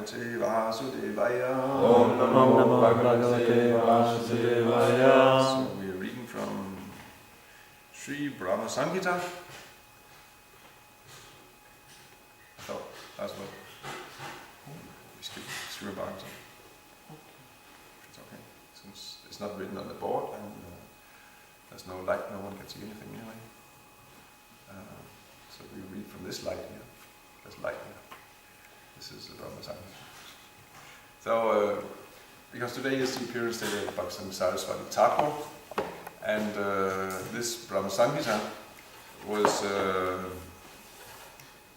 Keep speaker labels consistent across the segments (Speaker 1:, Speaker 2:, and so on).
Speaker 1: Bhagavate Vasudevaya.
Speaker 2: Om Namo Bhagavate Vasudevaya.
Speaker 1: So we are reading from Sri Brahma Samhita. So that's what we skip Sri Bhagavatam. It's okay, since it's not written on the board and there's no light, no one can see anything anyway. So we read from this light here. There's light here. This is the Brahma Samhita. So, because today is the appearance day of Bhakti Saraswati Thakur, and this Brahma Samhita was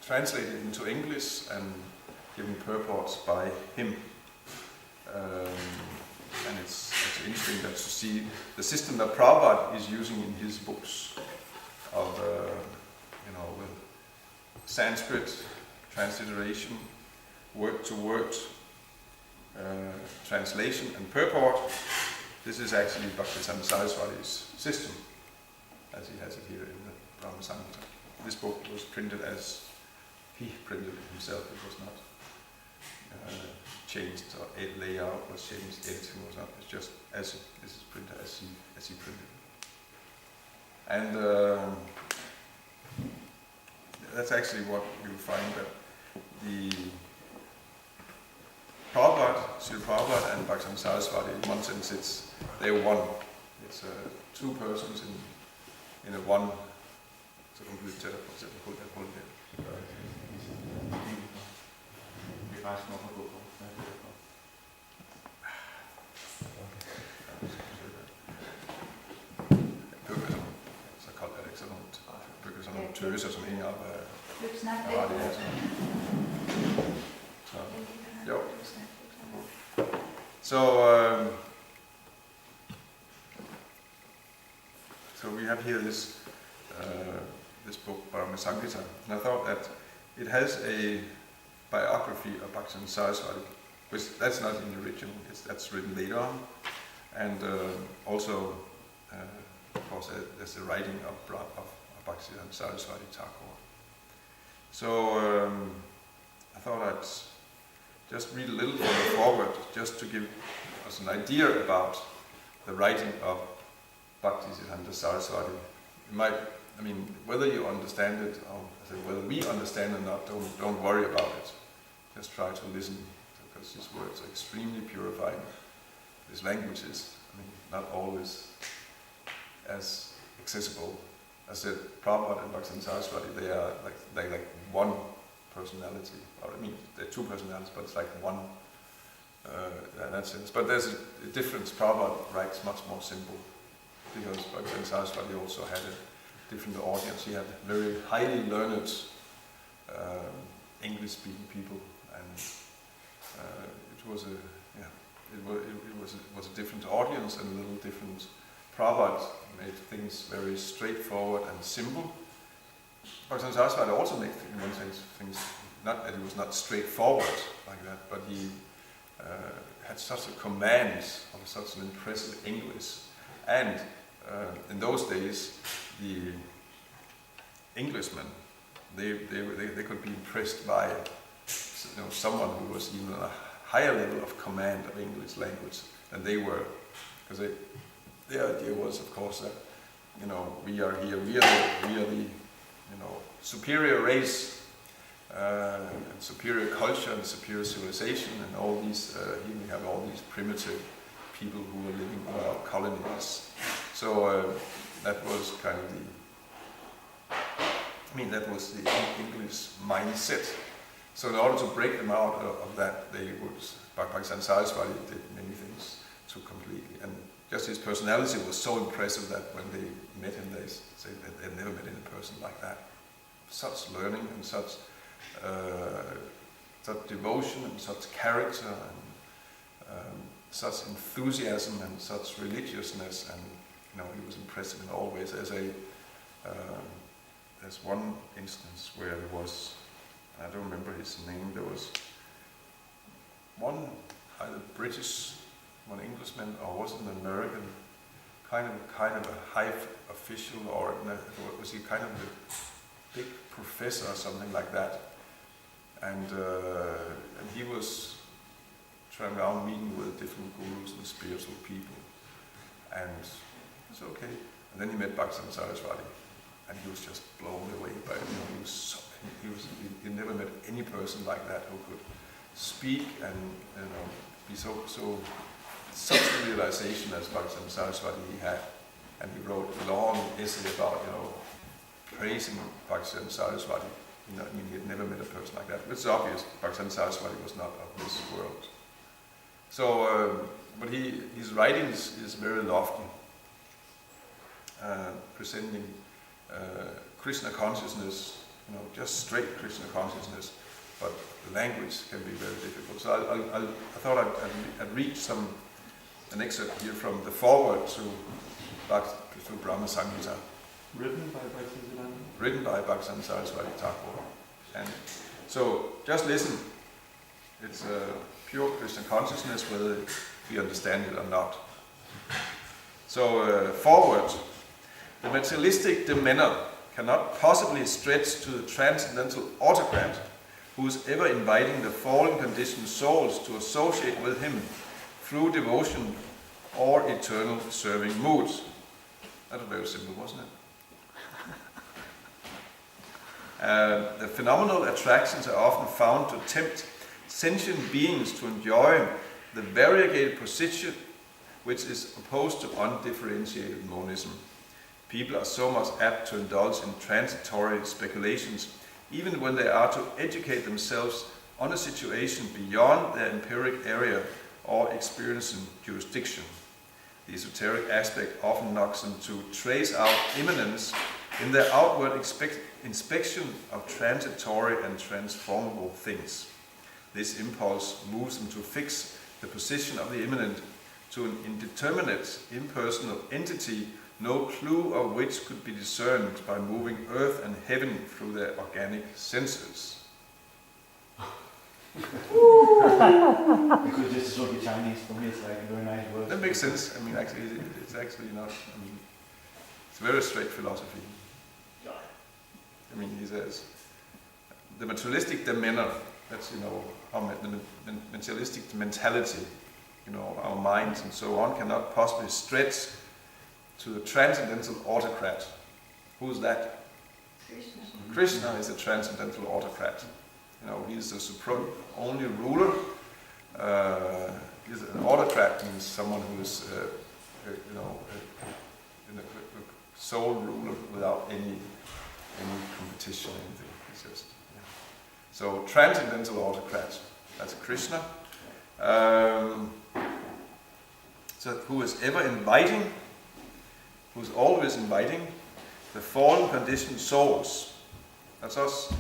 Speaker 1: translated into English and given purports by him. And it's interesting that to see the system that Prabhupada is using in his books of, with Sanskrit transliteration, word-to-word translation and purport. This is actually Bhakti Saraswati's system, as he has it here in the Brahma Samhita. This book was printed as he printed it himself. It was not changed, or layout was changed, editing was not. It's just as this is printed as he printed it. And that's actually what you'll find, that the Prabhupada, Srila Prabhupada and Bhakti Saraswati, in one sense, they're one. It's two persons in a one. Så kan vi tælle på, sætte hul der. Vi rejser nok at gå på. Så koldt er det ikke, sådan nogle bygger sådan nogle tøser, som hænger op af radiatoren. Så, jo. So we have here this book, Brahma Samhita, and I thought that it has a biography of Bhakti Saraswati, which that's not in the original, that's written later on, and also, of course, there's the writing of Bhakti Saraswati Thakur. So I thought I'd just read a little further forward, just to give us an idea about the writing of Bhaktisiddhanta Saraswati. Whether you understand it, or whether we understand it or not, don't worry about it. Just try to listen, because these words are extremely purifying. These languages, not always as accessible. As I said, Prabhupada and Bhakti Saraswati, they're like one personality. They're two personalities, but it's like one in that sense. But there's a difference. Prabhupada writes much more simple, because Bhakti Saraswati also had a different audience. He had very highly learned English-speaking people, and it was a different audience and a little different. Prabhupada made things very straightforward and simple. Bhakti Saraswati also made, in one sense, things, not that it was not straightforward like that, but he had such a command of such an impressive English. And in those days, the Englishmen, they could be impressed by someone who was even on a higher level of command of English language than they were, because their idea was, of course, that we are here, we are the superior race, and superior culture and superior civilization, and all these. Here we have all these primitive people who were living in our colonies. So that was kind of that was the English mindset. So in order to break them out of that, Bhakti Saraswati did many things to completely. And just his personality was so impressive that when they met him, they said that they'd never met any person like that. Such learning and such devotion and such character and such enthusiasm and such religiousness, and he was impressive in all ways. There's one instance where there was, I don't remember his name, there was one either British, one Englishman, or was it an American, kind of a high official, or was he kind of a big professor or something like that, and he was traveling around meeting with different gurus and spiritual people. And it's okay. And then he met Bhaktivinoda Saraswati, and he was just blown away by it. He never met any person like that who could speak and be such a realization as Bhaktivinoda Saraswati he had. And he wrote a long essay about praising Bhaktivinoda Saraswati. He had never met a person like that. It's obvious Bhaktivinoda Saraswati was not of this world. So, but his writings is very lofty, presenting Krishna consciousness, just straight Krishna consciousness, but the language can be very difficult. So I thought I'd read an excerpt here from the foreword to Brahma Samhita.
Speaker 2: Written by Bhaktivinoda?
Speaker 1: Written by Bhaktivinoda Saraswati Thakur. And so just listen. It's pure Krishna consciousness, whether we understand it or not. So forward. The materialistic demeanor cannot possibly stretch to the transcendental autocrat who is ever inviting the fallen conditioned souls to associate with him through devotion or eternal serving moods. That was very simple, wasn't it? The phenomenal attractions are often found to tempt sentient beings to enjoy the variegated position which is opposed to undifferentiated monism. People are so much apt to indulge in transitory speculations, even when they are to educate themselves on a situation beyond their empiric area or experiencing jurisdiction. The esoteric aspect often knocks them to trace out immanence in their outward inspection of transitory and transformable things. This impulse moves them to fix the position of the immanent to an indeterminate, impersonal entity, no clue of which could be discerned by moving earth and heaven through their organic senses.
Speaker 3: Because this is only Chinese, for me it's like a very nice word.
Speaker 1: That makes sense. I mean, actually, it's actually not. I mean, it's very straight philosophy. I mean, he says the materialistic demeanor. That's our the materialistic mentality. Our minds and so on cannot possibly stretch to the transcendental autocrat. Who's that?
Speaker 4: Krishna.
Speaker 1: Krishna is a transcendental autocrat. He's the supreme only ruler. He's an autocrat means someone who is, a sole ruler without any competition or anything. It's just, So transcendental autocrat. That's Krishna. So who is ever inviting, who's always inviting the fallen conditioned souls, that's us,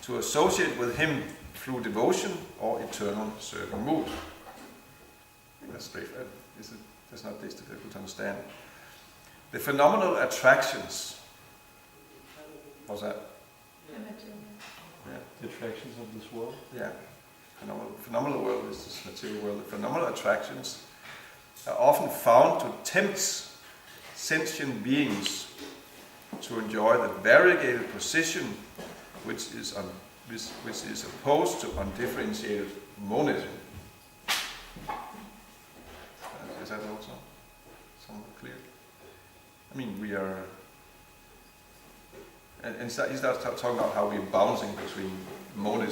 Speaker 1: to associate with him through devotion or eternal serving mood. That's straightforward. That's not this difficult to understand. The phenomenal attractions. What's that? Yeah.
Speaker 2: The attractions of this world?
Speaker 1: Yeah. Phenomenal world is this material world. The phenomenal attractions are often found to tempt sentient beings to enjoy the variegated position which is opposed to undifferentiated monism. Is that also somewhat clear? I mean, we are... And he starts talking about how we're bouncing between monism